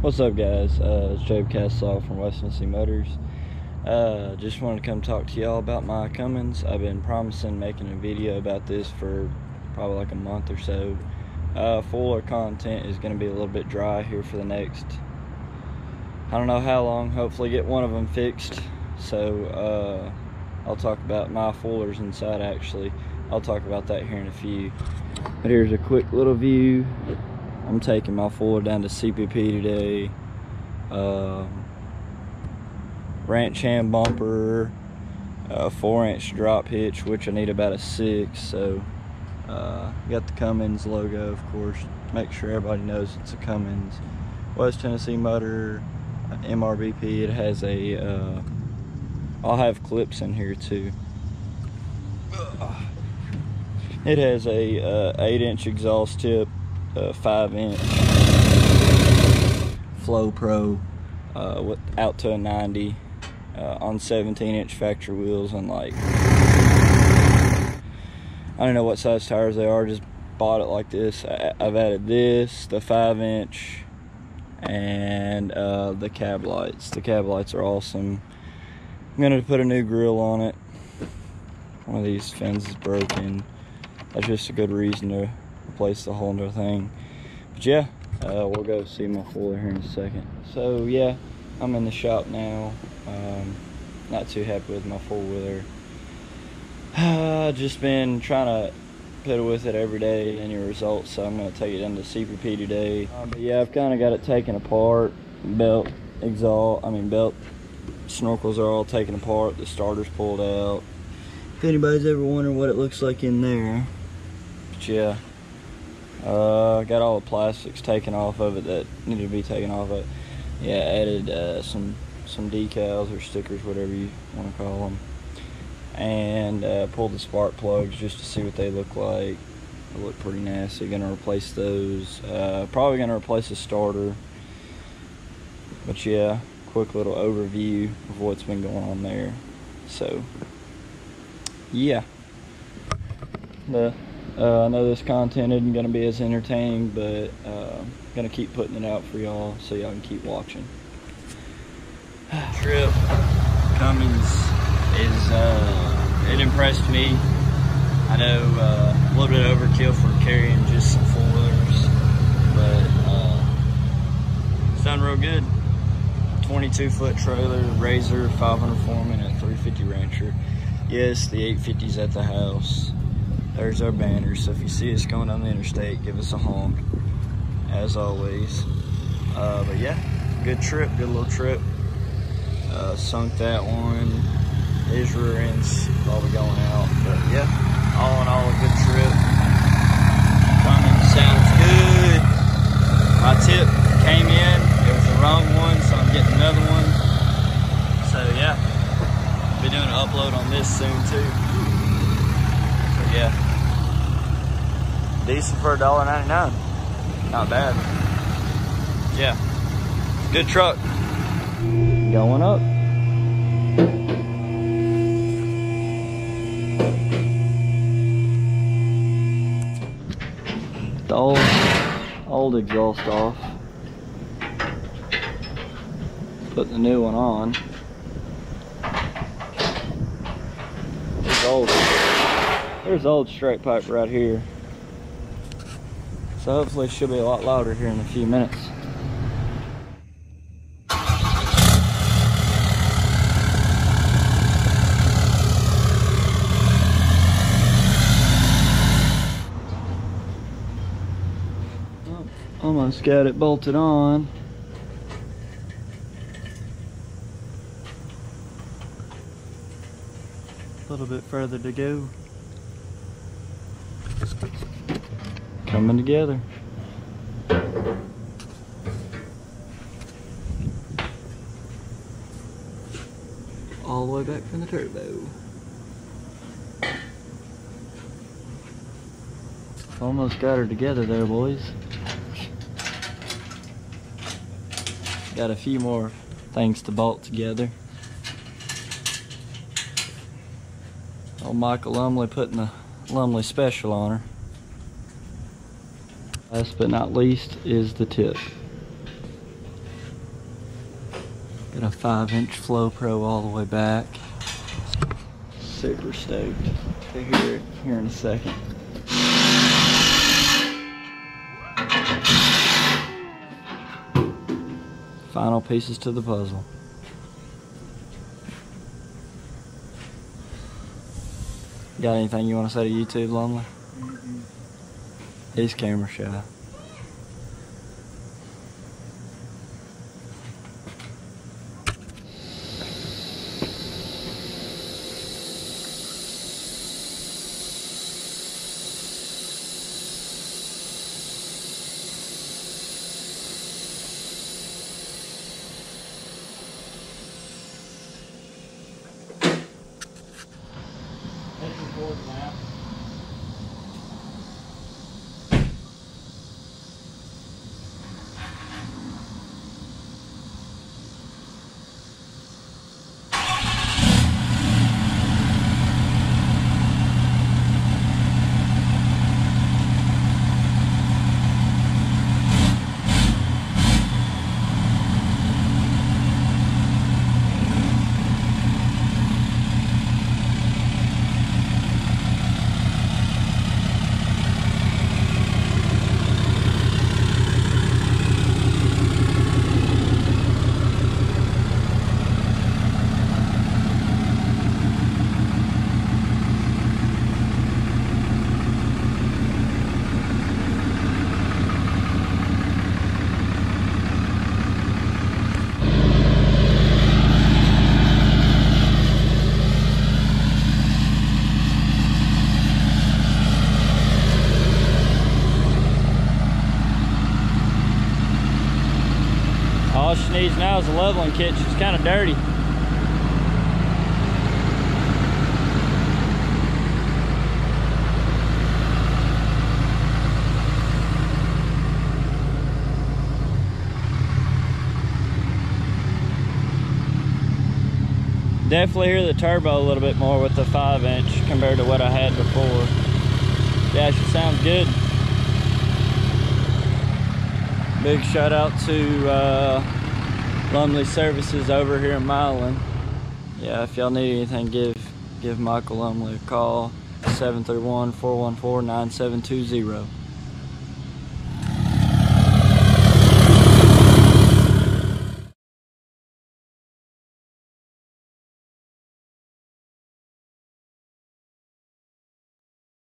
What's up, guys? It's Joe Castle from West Tennessee Motors. Just wanted to come talk to y'all about my Cummins. I've been promising making a video about this for probably like a month or so. Fuller content is going to be a little bit dry here for the next, I don't know how long. Hopefully get one of them fixed. So I'll talk about my fullers inside. Actually, I'll talk about that here in a few. But here's a quick little view. I'm taking my fuller down to CPP today. Ranch hand bumper, 4-inch drop hitch, which I need about a 6. So got the Cummins logo, of course. Make sure everybody knows it's a Cummins. West Tennessee motor, MRBP. It has a I'll have clips in here too. It has a 8-inch exhaust tip, 5-inch Flow Pro out to a 90 on 17-inch factory wheels, and like I don't know what size tires they are, just bought it like this. I've added this, the 5-inch, and the cab lights. The cab lights are awesome. I'm gonna put a new grill on it. One of these fins is broken. That's just a good reason to replace the whole other thing. But yeah, we'll go see my fuller here in a second. So yeah, I'm in the shop now. Not too happy with my four-wheeler. Just been trying to pedal with it every day, any results, so I'm going to take it into CPP today. But yeah, I've kind of got it taken apart. Belt snorkels are all taken apart. The starter's pulled out. If anybody's ever wondering what it looks like in there. But yeah, got all the plastics taken off of it that needed to be taken off of it. Yeah, added some decals or stickers, whatever you want to call them, and pulled the spark plugs just to see what they look like. They look pretty nasty. Gonna replace those. Probably gonna replace the starter. But yeah, quick little overview of what's been going on there. So yeah, I know this content isn't going to be as entertaining, but I'm going to keep putting it out for y'all so y'all can keep watching. Trip Cummins is, it impressed me. I know a little bit of overkill for carrying just some four-wheelers, but it's done real good. 22-foot trailer, Razor, 500 Foreman, and 350 Rancher. Yes, the 850's at the house. There's our banner, so if you see us going down the interstate, give us a honk, as always. But yeah, good trip, good little trip. Sunk that one. His rear end's probably going out, but yeah, all in all, a good trip. Cummins sounds good. My tip came in, it was the wrong one, so I'm getting another one. So yeah, be doing an upload on this soon too. So yeah, decent for $1.99. Not bad. Yeah, good truck. Going up. The old exhaust off. Put the new one on. There's the old straight pipe right here. So hopefully it should be a lot louder here in a few minutes. Almost got it bolted on. A little bit further to go. Coming together. All the way back from the turbo. Almost got her together there, boys. Got a few more things to bolt together. Old Michael Lumley putting the Lumley special on her. Last but not least is the tip. Got a 5-inch Flow Pro all the way back. Super stoked to hear it here in a second. Final pieces to the puzzle. Got anything you want to say to YouTube, Lonely? He's camera shy. Now. All she needs now is a leveling kit. She's kind of dirty. Definitely hear the turbo a little bit more with the 5-inch compared to what I had before. Yeah, she sounds good. Big shout out to Lumley Services over here in Milan. Yeah, if y'all need anything, give Michael Lumley a call, 731-414-9720.